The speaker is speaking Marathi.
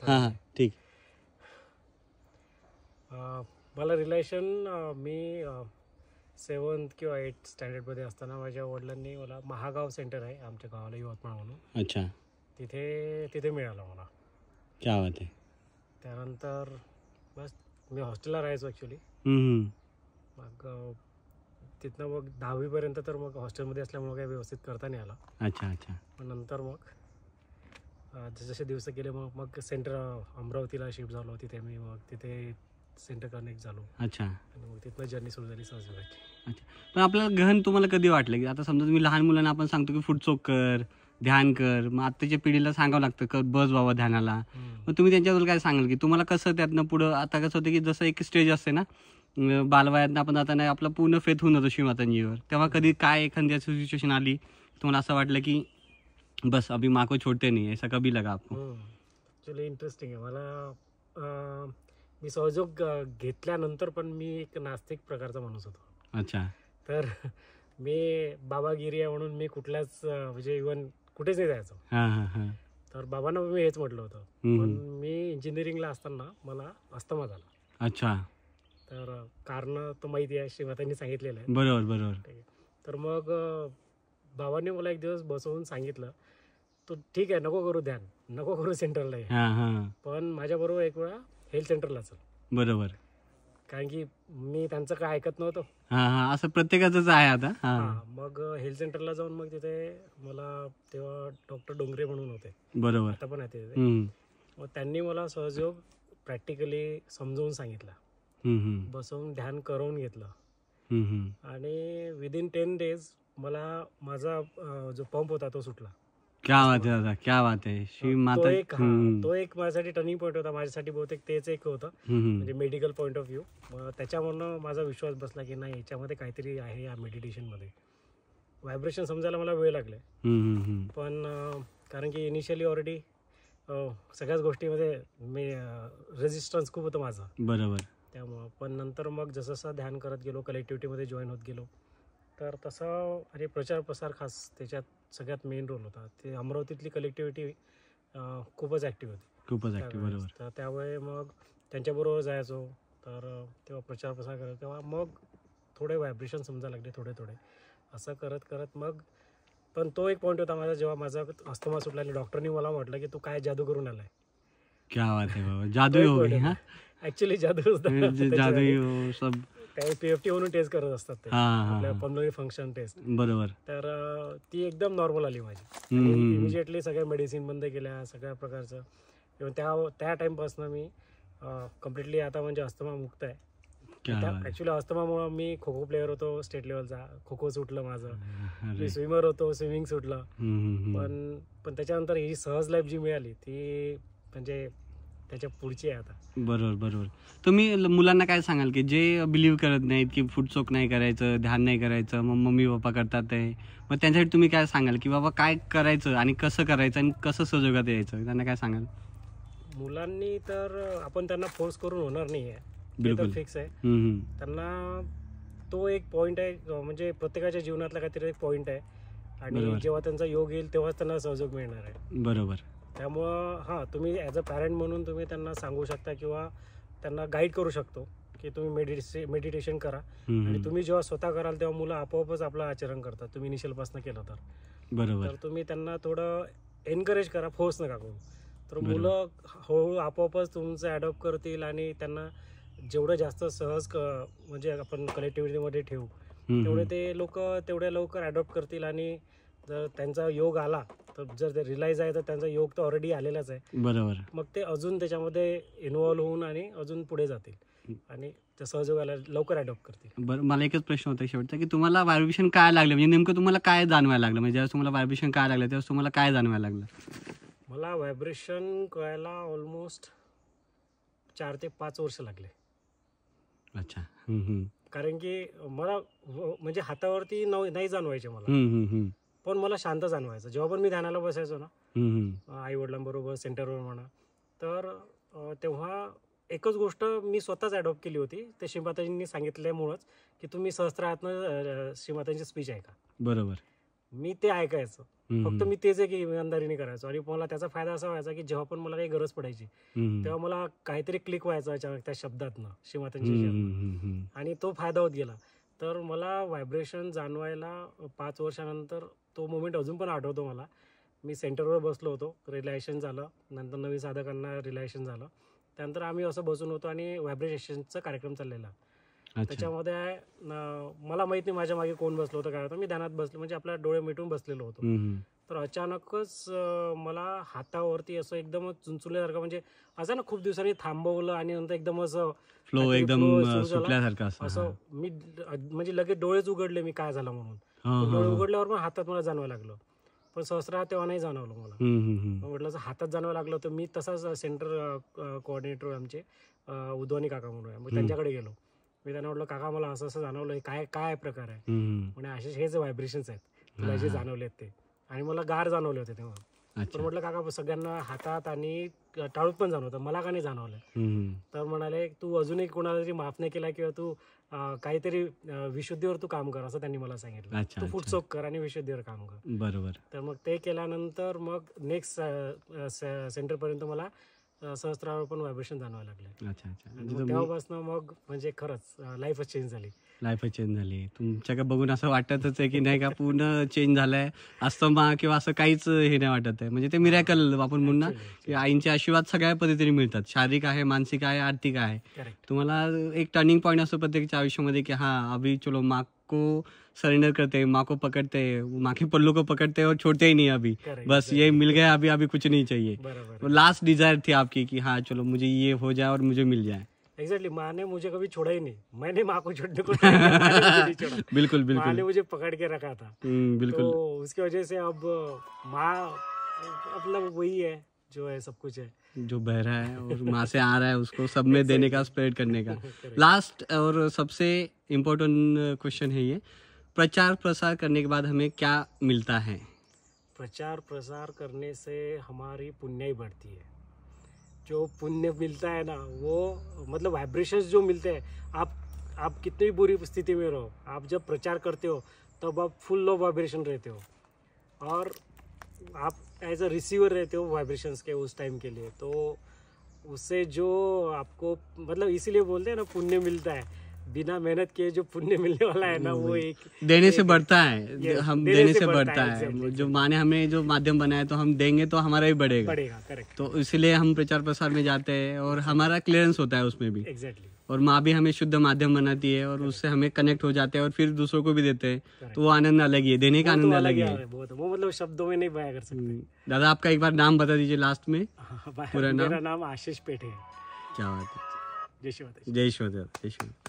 हां हां ठीक. मला रिलेशन मी 7th किंवा 8th स्टँडर्डमध्ये असताना माझ्या वडिलांनी मला महागाव सेंटर आहे आमच्या गावाला यवतमाळ म्हणून, अच्छा. तिथे मिळालं मला. क्या बात आहे. त्यानंतर बस मी हॉस्टेलला राहायचो ॲक्च्युली. मग तिथनं मग 10वीपर्यंत तर मग हॉस्टेलमध्ये असल्यामुळे काही व्यवस्थित करता नाही आला. अच्छा अच्छा. पण नंतर मग जसे दिवस गेले मग सेंटर अमरावतीला शिफ्ट झालो. तिथे तिथे सेंटर कनेक्ट झालो. अच्छा. आणि मग तिथनं जर्नी सुरू झाली सहजविकाची. अच्छा. पण आपल्याला गहन तुम्हाला कधी वाटलं की आता समजा तुम्ही लहान मुलांना आपण सांगतो की फुटचोक कर, ध्यान कर, मग आत्ताच्या पिढीला सांगावं लागतं कर बस बाबा ध्यानाला, मग तुम्ही त्यांच्याबद्दल काय सांगाल की तुम्हाला कसं त्यातनं पुढं आता कसं होतं की जसं एक स्टेज असते ना बालवयातनं आपण जाताना आपला पूर्ण फेथ होऊन जातो श्रीमातांजीवर, तेव्हा कधी काय एखादी सिच्युएशन आली तुम्हाला असं वाटलं की बस अभी माँ को छोड़ते नहीं, ऐसा कभी लगा आपको? ॲक्च्युली इंटरेस्टिंग आहे. मला मी सहयोग घेतल्यानंतर पण मी एक नास्तिक प्रकारचा माणूस होतो. अच्छा. तर मी बाबागिरी आहे म्हणून मी कुठल्याच म्हणजे इव्हन कुठेच नाही जायचो. तर बाबांना मी हेच म्हटलं होतं. पण मी इंजिनिअरिंगला असताना मला अस्थमा झाला. अच्छा. तर कारण तर माहिती आहे, श्रीमातांनी सांगितलेलं आहे. बरोबर बरोबर. तर मग बाबांनी मला एक दिवस बसवून सांगितलं, तू ठीक आहे नको करू ध्यान, नको करू सेंटरला आहे, पण माझ्याबरोबर एक वेळा हेल्थ सेंटरला चल. बरोबर. कारण की मी त्यांचं काय ऐकत नव्हतं. असं प्रत्येकाचंच आहे आता. मग हेल्थ सेंटरला जाऊन मग तिथे मला तेव्हा डॉक्टर डोंगरे म्हणून होते. बरोबर. आता पण आहे तिथे. मग त्यांनी मला सहयोग प्रॅक्टिकली समजावून सांगितलं, बसवून ध्यान करून घेतलं. आणि विदिन 10 days मला माझा जो पंप होता तो सुटला. क्या बात आहे दादा, क्या बात आहे. श्री माता तो एक माझ्यासाठी टर्निंग पॉईंट होता. माझ्यासाठी बहुतेक तेच एक होतं, म्हणजे मेडिकल पॉईंट ऑफ व्ह्यू. त्याच्यावरनं माझा विश्वास बसला की नाही याच्यामध्ये काहीतरी आहे या मेडिटेशनमध्ये. व्हायब्रेशन समजायला मला वेळ लागले, पण कारण की इनिशियली ऑलरेडी सगळ्याच गोष्टीमध्ये मी रेजिस्टन्स खूप होतं माझं. बरोबर. त्यामुळं पण नंतर मग जसं ध्यान करत गेलो, कलेक्टिव्हिटीमध्ये जॉईन होत गेलो, तर तसं आणि प्रचार प्रसार खास त्याच्यात सगळ्यात मेन रोल होता. ते अमरावतीतली कलेक्टिव्हिटी खूपच ॲक्टिव्ह होती. खूपच ॲक्टिव्ह. बरोबर. तर त्यावेळी मग त्यांच्याबरोबर जायचो. तर तेव्हा प्रचार प्रसार करायचो. तेव्हा मग थोडे व्हायब्रेशन समजायला लागले, थोडे थोडे असं करत करत मग. पण तो एक पॉईंट होता माझा जेव्हा माझा अस्थमा सुटला आणि डॉक्टरनी मला म्हटलं की तू काय जादू करून आलाय. क्या बात आहे बाबा, जादू हो गई. ॲक्च्युली जादू जादू सब काही PFT म्हणून टेस्ट करत असतात ते, आपल्या पल्मोनरी फंक्शन टेस्ट. बरोबर. तर ती एकदम नॉर्मल आली माझी. इमिजिएटली सगळ्या मेडिसिन बंद केल्या, सगळ्या प्रकारचं. त्या टाइमपासून मी कम्प्लिटली आता म्हणजे अस्थमा मुक्त आहे. ॲक्च्युली अस्थमामुळं मी खो खो प्लेअर होतो स्टेट लेवलचा, खो खो सुटलं माझं. मी स्विमर होतो, स्विमिंग सुटलं. पण त्याच्यानंतर ही सहज लाईफ जी मिळाली ती म्हणजे त्याच्या पुढची आहे आता. बरोबर बरोबर. तुम्ही मुलांना काय सांगाल की जे बिलीव्ह करत नाहीत की फुटचोक नाही करायचं, ध्यान नाही करायचं, मग मम्मी पप्पा करतात आहे, मग त्यांच्यासाठी तुम्ही काय सांगाल की बाबा काय करायचं आणि कसं करायचं आणि कसं सहयोगात यायचं, त्यांना काय सांगाल? मुलांनी तर आपण त्यांना फोर्स करून होणार नाही आहे, बिलकुल फिक्स आहे. त्यांना तो एक पॉईंट आहे, म्हणजे प्रत्येकाच्या जीवनातला काहीतरी एक पॉईंट आहे आणि जेव्हा त्यांचा योग येईल तेव्हाच त्यांना सहयोग मिळणार आहे. बरोबर. त्यामुळं तुम्ही ॲज अ पॅरेंट म्हणून तुम्ही त्यांना सांगू शकता किंवा त्यांना गाईड करू शकतो की तुम्ही मेडिटेशन करा. आणि तुम्ही जेव्हा स्वतः कराल तेव्हा मुलं आपोआपच आपलं आचरण करतात, तुम्ही इनिशियलपासून केलं तर. बरोबर. तर तुम्ही त्यांना थोडं एनकरेज करा, फोर्स नका करू. तर मुलं हळूहळू आपोआपच तुमचं ॲडॉप्ट करतील आणि त्यांना जेवढं जास्त सहज म्हणजे आपण कलेक्टिव्हिटीमध्ये ठेवू तेवढे ते लोक तेवढ्या लवकर ॲडॉप्ट करतील. आणि जर त्यांचा योग आला तर जर ते रिलाइज आहे तर त्यांचा योग तर ऑलरेडी आलेलाच आहे. बरोबर. मग ते अजून त्याच्यामध्ये इन्व्हॉल्व्ह होऊन आणि अजून पुढे जातील आणि त्या सहयोगाला लवकर अडॉप्ट करतील. बरं, मला एकच प्रश्न होता शेवटचा की तुम्हाला व्हायब्रेशन काय लागलं, म्हणजे नेमकं तुम्हाला काय जाणवायला लागलं, म्हणजे ज्यावेळेस तुम्हाला व्हायब्रेशन काय लागलं त्यावेळेस तुम्हाला काय जाणवायला लागलं? मला व्हायब्रेशन कळायला ऑलमोस्ट 4 ते 5 वर्ष लागले. अच्छा. कारण की मला म्हणजे हातावरती नाही जाणवायचे मला, पण मला शांत जाणवायचं जेव्हा पण मी ध्यानाला बसायचो ना, आई वडिलांबरोबर सेंटरवर म्हणा. तर तेव्हा एकच गोष्ट मी स्वतःच ॲडॉप्ट केली होती, ते श्रीमाताजींनी सांगितल्यामुळंच की तुम्ही सहस्त्रातनं श्रीमातांची स्पीच ऐका. बरोबर. मी ते ऐकायचं फक्त मी तेच एक इमानदारीने करायचो. आणि मला त्याचा फायदा असा व्हायचा की जेव्हा पण मला काही गरज पडायची तेव्हा मला काहीतरी क्लिक व्हायचं अचानक त्या शब्दातनं, श्रीमातांची. आणि तो फायदा होत गेला. तर मला व्हायब्रेशन जाणवायला 5 वर्षानंतर तो मोमेंट अजून पण आठवतो मला. मी सेंटरवर बसलो होतो, रिलॅक्सेशन झालं, नंतर नवीन साधकांना रिलॅक्सेशन झालं, त्यानंतर आम्ही असं बसून होतो आणि व्हायब्रेशनचा कार्यक्रम चाललेला. त्याच्यामध्ये मला माहित नाही माझ्या मागे कोण बसलो होतं, काय होतं, मी ध्यानात बसलो, म्हणजे आपल्या डोळे मिटून बसलेलो होतो. तर अचानकच मला हातावरती असं एकदम चुंचुल्यासारखं, म्हणजे असं ना खूप दिवसांनी थांबवलं आणि नंतर एकदम असं फ्लो एकदम सुटल्यासारखं असं. मी म्हणजे लगेच डोळेच उघडले मी काय झालं म्हणून. डोळे उघडल्यावर पण हातात मला जाणवायला लागलं, पण सहस्रा तेव्हा नाही जाणवलं मला. म्हटलं असं हातात जाणवायला लागलं. तर मी तसाच सेंटर कोऑर्डिनेटर आमचे उद्वानी काका म्हणून, मग त्यांच्याकडे गेलो. मी त्यांना म्हटलं, काका मला असं असं जाणवलं, काय काय प्रकार आहे. म्हणजे असे हेच व्हायब्रेशन्स आहेत तुला जे जाणवले आहेत ते. आणि मला गार जाणवले होते तेव्हा. तर म्हटलं, काका सगळ्यांना हातात आणि टाळूत पण जाणवतं, मला का नाही जाणवलं. तर म्हणाले, तू अजूनही कोणाला तरी माफ नाही केला किंवा तू काहीतरी विशुद्धीवर तू काम कर, असं त्यांनी मला सांगितलं. तू फुटचोक कर आणि विशुद्धीवर काम कर. बरोबर. तर मग ते केल्यानंतर मग नेक्स्ट सेंटरपर्यंत मला सहस्त्रावर पण व्हायब्रेशन जाणवायला लागले. तेव्हापासून मग म्हणजे खरंच लाईफच चेंज झाली. तुमच्याकडे बघून असं वाटतच आहे की नाही का पूर्ण चेंज झालाय. अस्थमा किंवा असं काहीच हे नाही वाटत आहे. म्हणजे ते मिरॅकल आपण म्हणू ना, की आईंचे आशीर्वाद सगळ्या पद्धतीने मिळतात. शारीरिक आहे, मानसिक आहे, आर्थिक आहे. तुम्हाला एक टर्निंग पॉईंट असतो प्रत्येकाच्या आयुष्यामध्ये की हा अभी चलो माँ को सरेंडर करते, माँ को पकड़ते, माँ के पल्लू को पकड़ते और छोड़ते ही नहीं अभी. बस ये मिल गया, अभी कुछ नहीं चाहिए. लास्ट डिजायर थी आपकी कि हाँ चलो मुझे ये हो जाए और मुझे मिल जाए. एग्जैक्टली. माँ ने मुझे कभी छोड़ा ही नहीं, मैंने माँ को छोड़ने को नहीं छोड़ा. बिल्कुल बिल्कुल. माँ ने मुझे पकड़ के रखा था. बिल्कुल. तो उसकी वजह से अब माँ अपना वही है जो है, सब कुछ है, जो बह रहा है और माँ से आ रहा है उसको सब में देने का, स्प्रेड करने का. लास्ट और सबसे इम्पोर्टेंट क्वेश्चन है ये, प्रचार प्रसार करने के बाद हमें क्या मिलता है. प्रचार प्रसार करने से हमारी पुण्याई बढ़ती है. जो पुण्य मिलता है ना, वो मतलब वाइब्रेशंस जो मिलते हैं, आप कितनी भी बुरी स्थिति में रहो, आप जब प्रचार करते हो तब आप फुल ऑफ वाइब्रेशन रहते हो और आप एज अ रिसीवर रहते हो वाइब्रेशंस के उस टाइम के लिए. तो उससे जो आपको मतलब इसीलिए बोलते हैं ना, पुण्य मिलता है. बिना मेहनत किए जो पुण्य मिलने वाला है ना, वो एक देने से बढ़ता है. हम देने से बढ़ता है. जो माँ ने हमें जो माध्यम बनाया, तो हम देंगे तो हमारा भी बढ़ेगा. करेक्ट. तो इसलिए हम प्रचार प्रसार में जाते हैं और हमारा क्लियरेंस होता है उसमें भी. एग्जैक्टली. और माँ भी हमें शुद्ध माध्यम बनाती है और उससे हमें कनेक्ट हो जाते हैं और फिर दूसरों को भी देते हैं. तो वो आनंद अलग ही है, देने का आनंद अलग ही है. वो मतलब शब्दों में नहीं बयां कर सकते. दादा आपका एक बार नाम बता दीजिए लास्ट में. पूरा नाम. मेरा नाम आशीष पेठे है. क्या बात है. जय शिवदास. जय शिवदास.